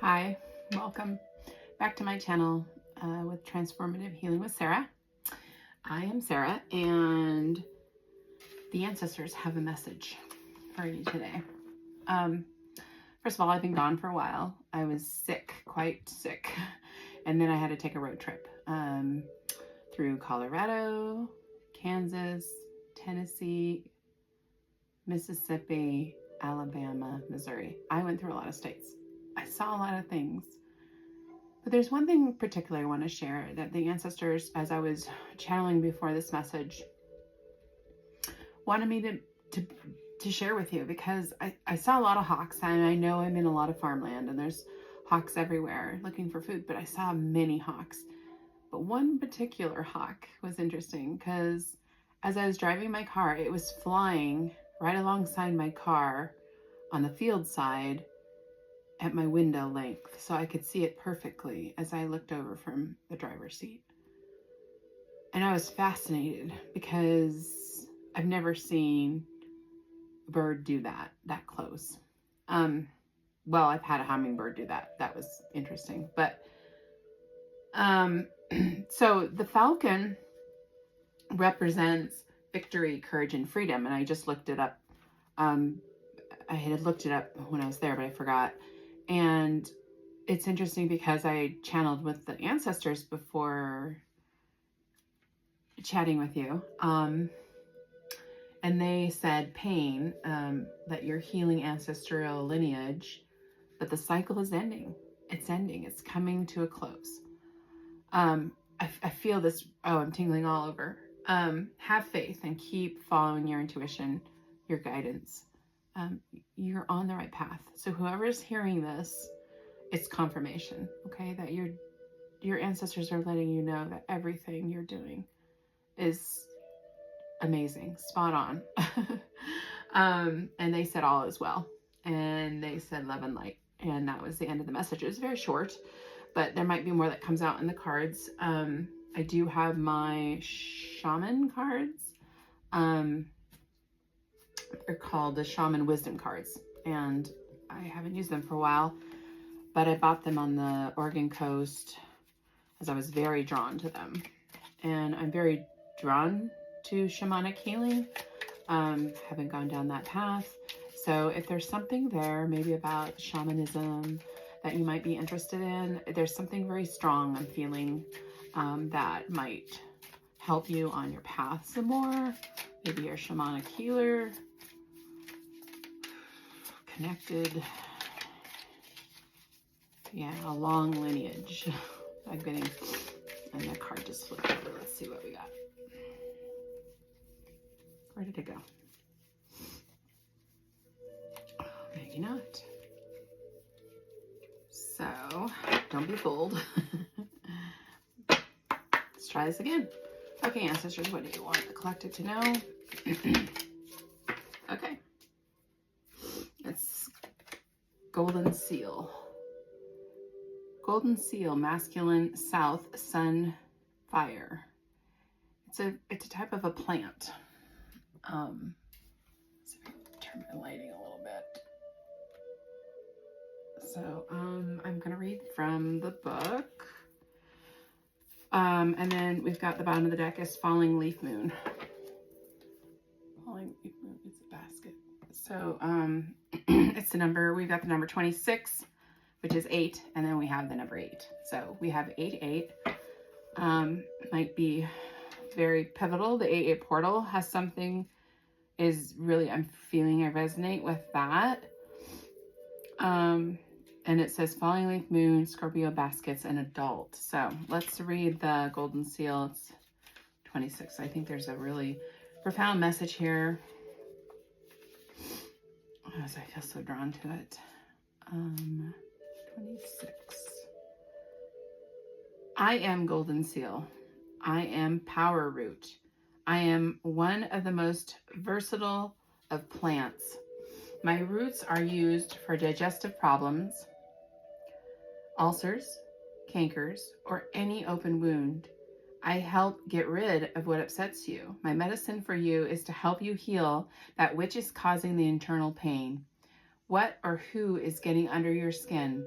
Hi, welcome back to my channel with Transformative Healing with Sarah. I am Sarah, and the ancestors have a message for you today. First of all, I've been gone for a while. I was sick, quite sick, and then I had to take a road trip through Colorado, Kansas, Tennessee, Mississippi, Alabama, Missouri. I went through a lot of states. I saw a lot of things. But there's one thing in particular I want to share that the ancestors, as I was channeling before this message, wanted me to share with you, because I saw a lot of hawks, and I know I'm in a lot of farmland and there's hawks everywhere looking for food, but I saw many hawks. But one particular hawk was interesting because as I was driving my car, it was flying right alongside my car on the field side at my window length, so I could see it perfectly as I looked over from the driver's seat. And I was fascinated because I've never seen a bird do that close. Well, I've had a hummingbird do that. That was interesting. But so the falcon represents victory, courage, and freedom. And I just looked it up. I had looked it up when I was there, but I forgot. And it's interesting because I channeled with the ancestors before chatting with you. And they said pain, that you're healing ancestral lineage, but the cycle is ending. It's ending. It's coming to a close. I feel this. Oh, I'm tingling all over. Have faith and keep following your intuition, your guidance. You're on the right path. So whoever's hearing this, it's confirmation, okay, that your ancestors are letting you know that everything you're doing is amazing, spot on. And they said all is well, and they said love and light, and that was the end of the message. It was very short, but there might be more that comes out in the cards. I do have my shaman cards. They're called the Shaman Wisdom cards, and I haven't used them for a while, but I bought them on the Oregon coast as I was very drawn to them. And I'm very drawn to shamanic healing. Haven't gone down that path. So if there's something there, maybe about shamanism that you might be interested in, there's something very strong I'm feeling that might help you on your path some more. Maybe you're a shamanic healer, connected. Yeah, a long lineage. I'm getting, and that card just flipped over. Let's see what we got. Where did it go? Oh, maybe not. So, don't be fooled. Let's try this again. Okay, ancestors, what do you want the collective to know? Okay. It's Golden Seal. Golden Seal, masculine, south, sun, fire. It's a type of a plant. Let's see if I can turn my lighting a little bit. So I'm going to read from the book. And then we've got the bottom of the deck is Falling Leaf Moon. Falling Leaf Moon, it's a basket. So it's the number, we've got the number 26, which is 8, and then we have the number 8. So we have 8-8. Might be very pivotal. The 8-8 portal has something, is really, I'm feeling I resonate with that. And it says Falling Leaf Moon, Scorpio baskets, and adult. So let's read the Golden Seal. It's 26. I think there's a really profound message here. As I feel so drawn to it. 26. I am Golden Seal. I am Power Root. I am one of the most versatile of plants. My roots are used for digestive problems, ulcers, cankers, or any open wound. I help get rid of what upsets you. My medicine for you is to help you heal that which is causing the internal pain. What or who is getting under your skin?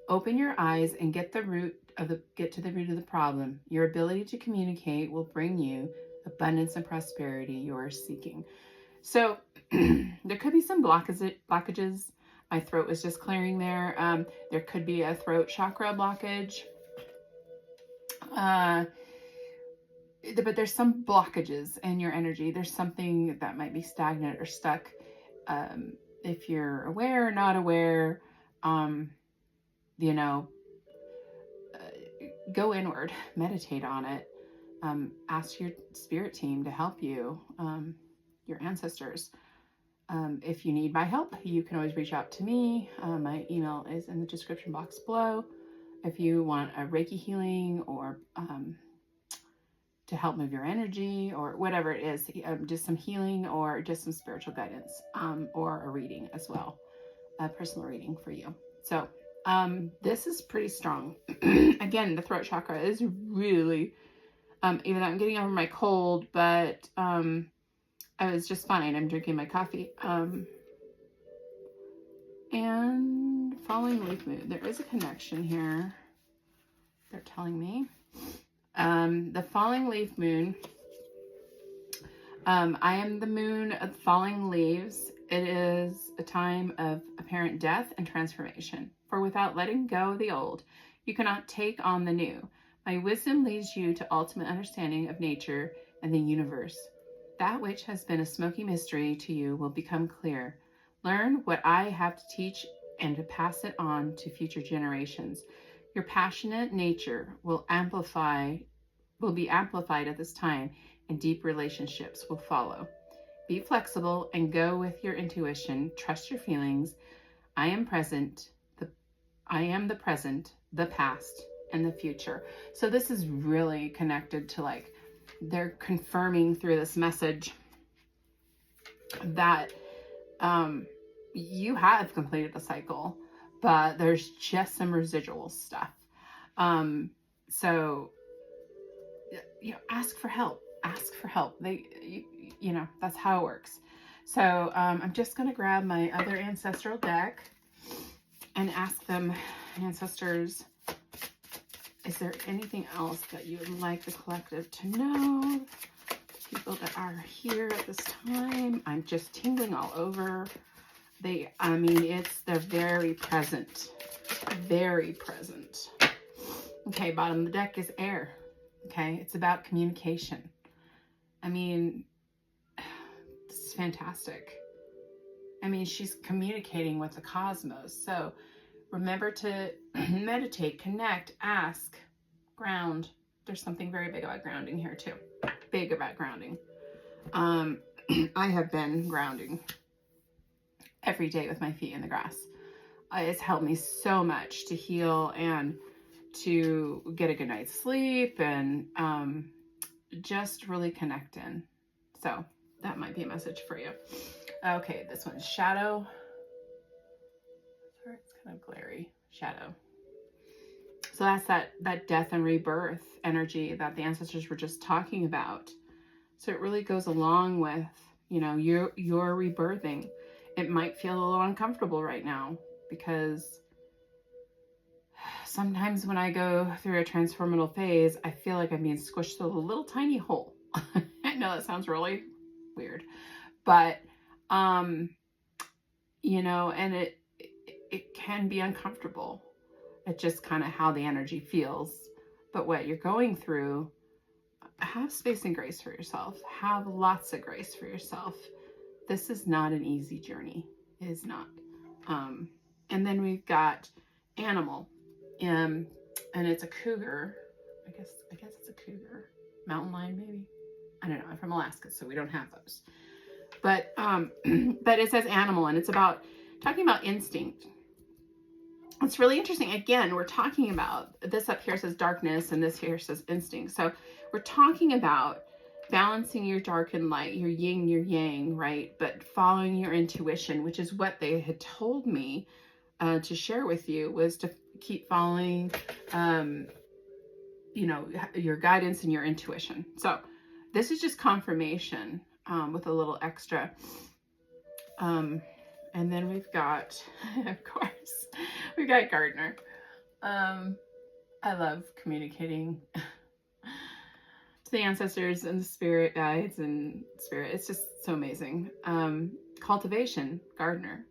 Open your eyes and get to the root of the problem. Your ability to communicate will bring you abundance and prosperity you are seeking. So there could be some blockages. My throat was just clearing there. There could be a throat chakra blockage. But there's some blockages in your energy. There's something that might be stagnant or stuck. If you're aware or not aware, you know, go inward, meditate on it. Ask your spirit team to help you, your ancestors. If you need my help, you can always reach out to me. My email is in the description box below. If you want a Reiki healing or to help move your energy or whatever it is, just some healing or just some spiritual guidance, or a reading as well, a personal reading for you. So this is pretty strong. Again, the throat chakra is really, even though I'm getting over my cold, but I was just fine. I'm drinking my coffee. And falling leaf moon. There is a connection here. They're telling me. The falling leaf moon. I am the moon of falling leaves. It is a time of apparent death and transformation. For without letting go of the old, you cannot take on the new. My wisdom leads you to ultimate understanding of nature and the universe. That which has been a smoky mystery to you will become clear. Learn what I have to teach and to pass it on to future generations. Your passionate nature will be amplified at this time, and deep relationships will follow. Be flexible and go with your intuition. Trust your feelings. I am the present, the past, and the future. So this is really connected to, like, they're confirming through this message that you have completed the cycle, but there's just some residual stuff. So, you know, ask for help. Ask for help. You know, that's how it works. So I'm just going to grab my other ancestral deck and ask them, ancestors, is there anything else that you would like the collective to know? People that are here at this time. I'm just tingling all over. They're very present. Very present. Okay, bottom of the deck is air. Okay, it's about communication. I mean, this is fantastic. I mean, she's communicating with the cosmos. So remember to meditate, connect, ask, ground. There's something very big about grounding here too. Big about grounding. I have been grounding every day with my feet in the grass. It's helped me so much to heal and to get a good night's sleep and just really connect in. So that might be a message for you. Okay, this one's shadow. Sorry, it's kind of glary. Shadow. So that's that death and rebirth energy that the ancestors were just talking about. So it really goes along with, you know, your rebirthing. It might feel a little uncomfortable right now because sometimes when I go through a transformative phase, I feel like I'm being squished through a little tiny hole. I know that sounds really weird, but, you know, and it can be uncomfortable. It's just kind of how the energy feels. But what you're going through, have space and grace for yourself. Have lots of grace for yourself. This is not an easy journey. It is not. And then we've got animal. And it's a cougar. I guess it's a cougar. Mountain lion, maybe. I don't know. I'm from Alaska, so we don't have those. But it says animal, and it's about talking about instinct. It's really interesting. Again, we're talking about, this up here says darkness, and this here says instinct. So we're talking about balancing your dark and light, your yin, your yang, right? But following your intuition, which is what they had told me to share with you, was to keep following, you know, your guidance and your intuition. So this is just confirmation with a little extra. And then we've got, of course, we've got gardener. I love communicating to the ancestors and the spirit guides and spirit. It's just so amazing. Cultivation, gardener.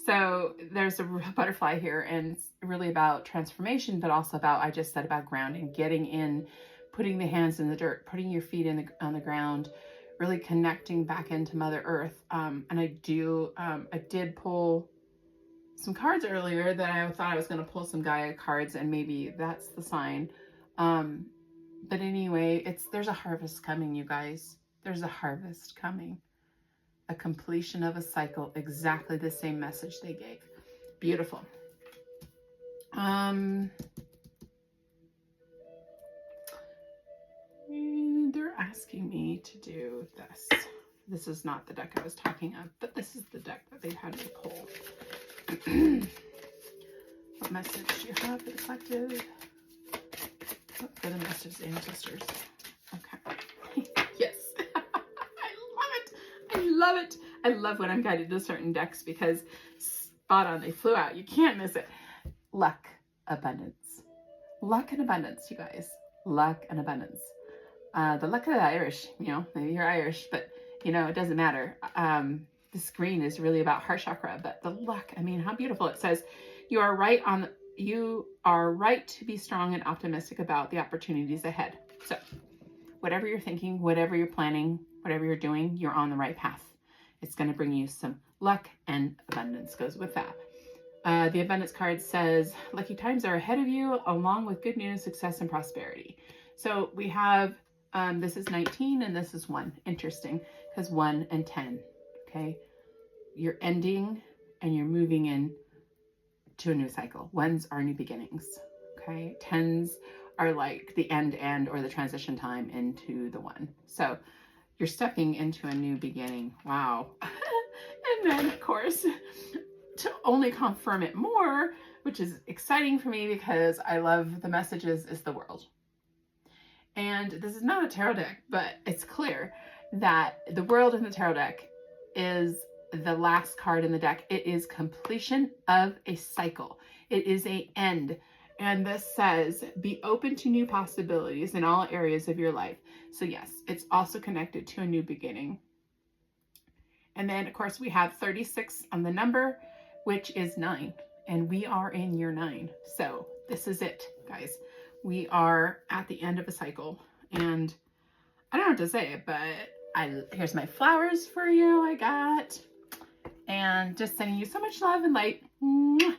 So there's a butterfly here, and it's really about transformation, but also about, I just said, about grounding, getting in, putting the hands in the dirt, putting your feet on the ground, really connecting back into Mother Earth. And I did pull some cards earlier that I thought I was going to pull some Gaia cards, and maybe that's the sign. But anyway, there's a harvest coming, you guys. There's a harvest coming. A completion of a cycle, exactly the same message they gave. Beautiful. They're asking me to do this. This is not the deck I was talking of, but this is the deck that they had me pull. What message do you have for the collective? For the message ancestors. Okay. Yes. I love it. I love when I'm guided to certain decks, because spot on, they flew out. You can't miss it. Luck, abundance. Luck and abundance, you guys. Luck and abundance. The luck of the Irish, maybe you're Irish, but it doesn't matter. The screen is really about heart chakra, but the luck, how beautiful. It says, you are right to be strong and optimistic about the opportunities ahead. So whatever you're thinking, whatever you're planning, whatever you're doing, you're on the right path. It's going to bring you some luck, and abundance goes with that. The abundance card says, lucky times are ahead of you, along with good news, success, and prosperity. So we have, this is 19 and this is 1. Interesting, because 1 and 10, okay? You're ending and you're moving in to a new cycle. 1s are new beginnings, okay? 10s are like the end or the transition time into the 1. So you're stepping into a new beginning. Wow. And then, of course, to only confirm it more, which is exciting for me because I love the messages, is the world. And this is not a tarot deck, but it's clear that the world in the tarot deck is the last card in the deck. It is completion of a cycle. It is an end. And this says, be open to new possibilities in all areas of your life. So yes, it's also connected to a new beginning. And then, of course, we have 36 on the number, which is 9. And we are in year 9. So this is it, guys. We are at the end of a cycle. And I don't know what to say, but here's my flowers for you I got. And just sending you so much love and light. Mwah.